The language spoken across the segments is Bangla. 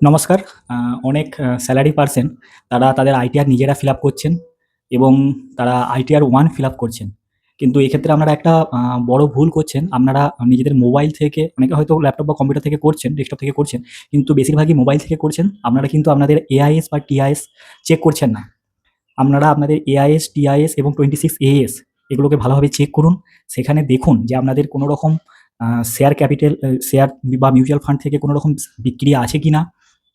নমস্কার। অনেক স্যালারি পারসন তারা তাদের আইটিআর নিজেরা ফিল আপ করছেন এবং তারা আইটিআর 1 ফিল আপ করছেন। কিন্তু এক্ষেত্রে আপনারা একটা বড় ভুল করছেন। আপনারা নিজেদের মোবাইল থেকে অনেকে হয়তো ল্যাপটপ বা কম্পিউটার থেকে করছেন, ডেস্কটপ থেকে করছেন। কিন্তু বেশিরভাগই মোবাইল থেকে করছেন। আপনারা কিন্তু আপনাদের এআইএস বা টিআইএস চেক করছেন না। আপনারা আপনাদের এআইএস, টিআইএস এবং 26 এএস এগুলোকে ভালোভাবে চেক করুন। সেখানে দেখুন যে আপনাদের কোনো রকম শেয়ার ক্যাপিটাল শেয়ার বা মিউচুয়াল ফান্ড থেকে কোনো রকম বিক্রি আছে কিনা,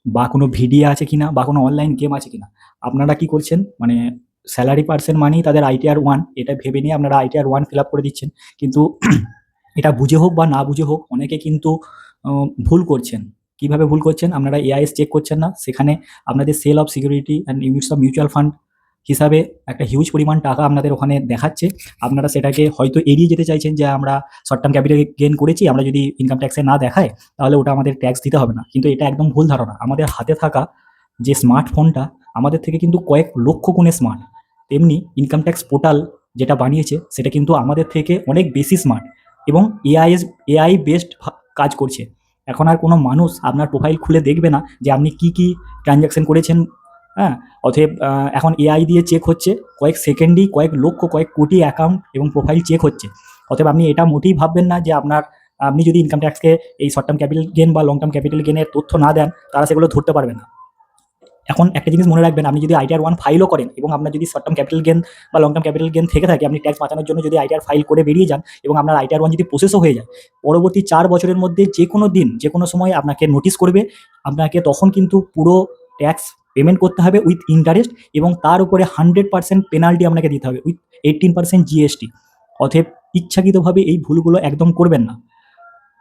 বা কোনো ভিডিও আছে কিনা, বা কোনো অনলাইন গেম আছে কিনা। আপনারা কি করছেন, মানে স্যালারি পার্সন মানেই তাদের আইটিআর 1 এটা ভেবে নিয়ে আপনারা আইটিআর 1 ফিল আপ করে দিচ্ছেন। কিন্তু এটা বুঝে হোক বা না বুঝে হোক অনেকে কিন্তু ভুল করছেন। কিভাবে ভুল করছেন? আপনারা এআইএস চেক করছেন না। সেখানে আপনাদের sale of security and units of mutual fund হিসাবে একটা হিউজ পরিমাণ টাকা আপনাদের ওখানে দেখাচ্ছে। আপনারা সেটাকে হয়তো এড়িয়ে যেতে চাইছেন যে আমরা শর্ট টার্ম ক্যাপিটাল গেইন করেছি, আমরা যদি ইনকাম ট্যাক্সে না দেখায় তাহলে ওটা আমাদের ট্যাক্স দিতে হবে না। কিন্তু এটা একদম ভুল ধারণা। আমাদের হাতে থাকা যে স্মার্টফোনটা আমাদের থেকে কিন্তু কয়েক লক্ষ গুণে স্মার্ট। তেমনি ইনকাম ট্যাক্স পোর্টাল যেটা বানিয়েছে সেটা কিন্তু আমাদের থেকে অনেক বেশি স্মার্ট এবং এআই বেসড কাজ করছে। এখন আর কোনো মানুষ আপনার প্রোফাইল খুলে দেখবে না যে আপনি কি ট্রানজাকশন করেছেন। হ্যাঁ? অতএব এখন এআই দিয়ে চেক হচ্ছে। কয়েক সেকেন্ডেই কয়েক লক্ষ, কয়েক কোটি অ্যাকাউন্ট এবং প্রোফাইল চেক হচ্ছে। অতএব আপনি এটা মোটেই ভাববেন না যে আপনি যদি ইনকাম ট্যাক্সকে এই শর্ট টার্ম ক্যাপিটাল গেইন বা লং টার্ম ক্যাপিটাল গেইনের তথ্য না দেন, তারা সেগুলো ধরতে পারবে না। এখন একটা জিনিস মনে রাখবেন, আপনি যদি আইটিআর 1 ফাইলও করেন এবং আপনার যদি শর্ট টার্ম ক্যাপিটাল গেইন বা লং টার্ম ক্যাপিটাল গেইন থেকে থাকে, আপনি ট্যাক্স বাঁচানোর জন্য যদি আইটিআর ফাইল করে বেরিয়ে যান এবং আপনার আইটিআর 1 যদি প্রসেসও হয়ে যায়, পরবর্তী 4 বছরের মধ্যে যেকোনো দিন, যেকোনো সময় আপনাকে নোটিশ করবে। আপনাকে তখন কিন্তু পুরো ট্যাক্স পেমেন্ট করতে হবে উইথ ইন্টারেস্ট, এবং তার উপরে 100% পেনাল্টি আপনাকে দিতে হবে উইথ 18% জিএসটি। অতএব ইচ্ছাকৃতভাবে এই ভুলগুলো একদম করবেন না।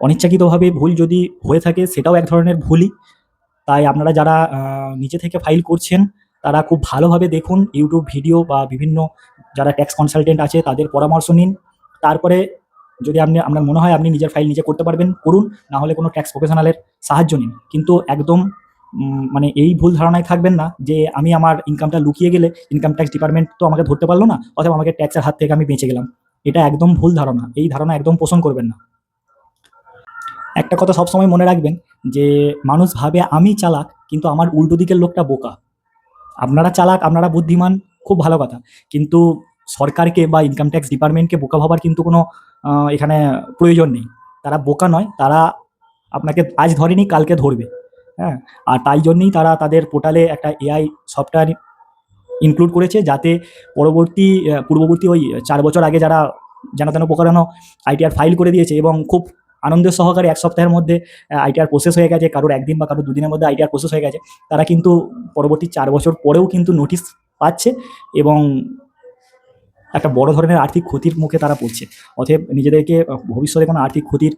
অনিচ্ছাকৃতভাবে ভুল যদি হয়ে থাকে সেটাও এক ধরনের ভুলই। তাই আপনারা যারা নিজে থেকে ফাইল করছেন তারা খুব ভালোভাবে দেখুন ইউটিউব ভিডিও বা বিভিন্ন যারা ট্যাক্স কনসালটেন্ট আছে তাদের পরামর্শ নিন। তারপরে যদি আপনার মনে হয় আপনি নিজের ফাইল নিজে করতে পারবেন, করুন। না হলে কোনো ট্যাক্স প্রফেশনালের সাহায্য নিন। কিন্তু একদম মানে এই ভুল ধারণায় থাকবেন না যে আমি আমার ইনকামটা লুকিয়ে গেলে ইনকাম ট্যাক্স ডিপার্টমেন্ট তো আমাকে ধরতে পারলো না, অথবা আমাকে ট্যাক্সের হাত থেকে আমি বেঁচে গেলাম। এটা একদম ভুল ধারণা। এই ধারণা একদম পোষণ করবেন না। একটা কথা সবসময় মনে রাখবেন যে মানুষ ভাবে আমি চালাক, কিন্তু আমার উল্টো দিকের লোকটা বোকা। আপনারা চালাক, আপনারা বুদ্ধিমান, খুব ভালো কথা। কিন্তু সরকারকে বা ইনকাম ট্যাক্স ডিপার্টমেন্টকে বোকা ভাবার কিন্তু কোনো এখানে প্রয়োজন নেই। তারা বোকা নয়, তারা আপনাকে আজ ধরেনি কালকে ধরবে। হ্যাঁ? আর তাই জন্যেই তারা তাদের পোর্টালে একটা এআই সফটওয়্যার ইনক্লুড করেছে, যাতে পূর্ববর্তী ওই 4 বছর আগে যারা যেন তেন প্রকারেণ আইটিআর ফাইল করে দিয়েছে এবং খুব আনন্দের সহকারে 1 সপ্তাহের মধ্যে আইটিআর প্রসেস হয়ে গেছে, কারোর 1 দিন বা কারোর 2 দিনের মধ্যে আইটিআর প্রসেস হয়ে গেছে। তারা কিন্তু পরবর্তী 4 বছর পরেও কিন্তু নোটিশ পাচ্ছে এবং একটা বড় ধরনের আর্থিক ক্ষতির মুখে তারা পড়ছে। অতএব নিজেদেরকে ভবিষ্যতে কোনো আর্থিক ক্ষতির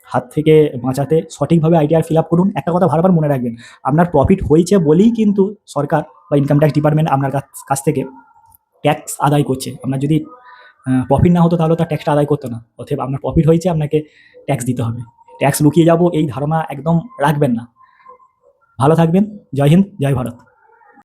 হাত থেকে বাঁচাতে সঠিকভাবে আইটিআর ফিল আপ করুন। একটা কথা বারবার মনে রাখবেন, আপনার প্রফিট হয়েছে বলেই কিন্তু সরকার বা ইনকাম ট্যাক্স ডিপার্টমেন্ট আপনার কাছ থেকে ট্যাক্স আদায় করছে। আপনার যদি প্রফিট না হতো তাহলে তার ট্যাক্সটা আদায় করতো না। অতএব আপনার প্রফিট হয়েছে, আপনাকে ট্যাক্স দিতে হবে। ট্যাক্স লুকিয়ে যাবো এই ধারণা একদম রাখবেন না। ভালো থাকবেন। জয় হিন্দ, জয় ভারত।